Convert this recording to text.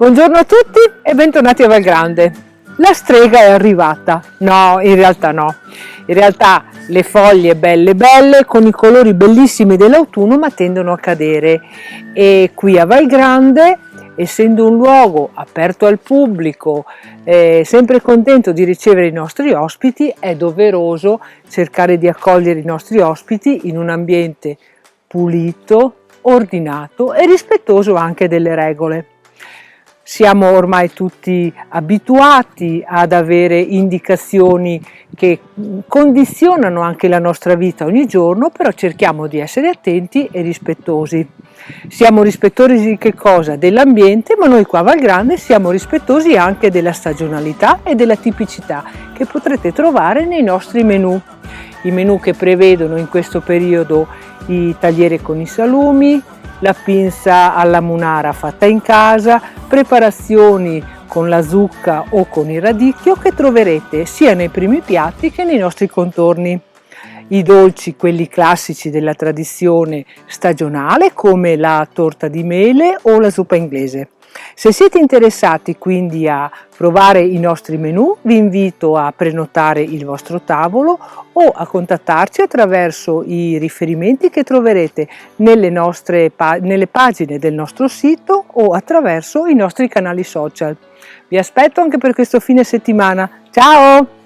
Buongiorno a tutti e bentornati a Valgrande. La strega è arrivata. No, in realtà no. In realtà le foglie belle belle con i colori bellissimi dell'autunno ma tendono a cadere. E qui a Valgrande, essendo un luogo aperto al pubblico, sempre contento di ricevere i nostri ospiti, è doveroso cercare di accogliere i nostri ospiti in un ambiente pulito, ordinato e rispettoso anche delle regole. Siamo ormai tutti abituati ad avere indicazioni che condizionano anche la nostra vita ogni giorno, però cerchiamo di essere attenti e rispettosi. Siamo rispettosi di che cosa? Dell'ambiente, ma noi qua a Valgrande siamo rispettosi anche della stagionalità e della tipicità che potrete trovare nei nostri menù. I menù che prevedono in questo periodo i tagliere con i salumi, la pinza alla munara fatta in casa, preparazioni con la zucca o con il radicchio che troverete sia nei primi piatti che nei nostri contorni. I dolci, quelli classici della tradizione stagionale, come la torta di mele o la zuppa inglese. Se siete interessati quindi a provare i nostri menù, vi invito a prenotare il vostro tavolo o a contattarci attraverso i riferimenti che troverete nelle pagine del nostro sito o attraverso i nostri canali social. Vi aspetto anche per questo fine settimana. Ciao!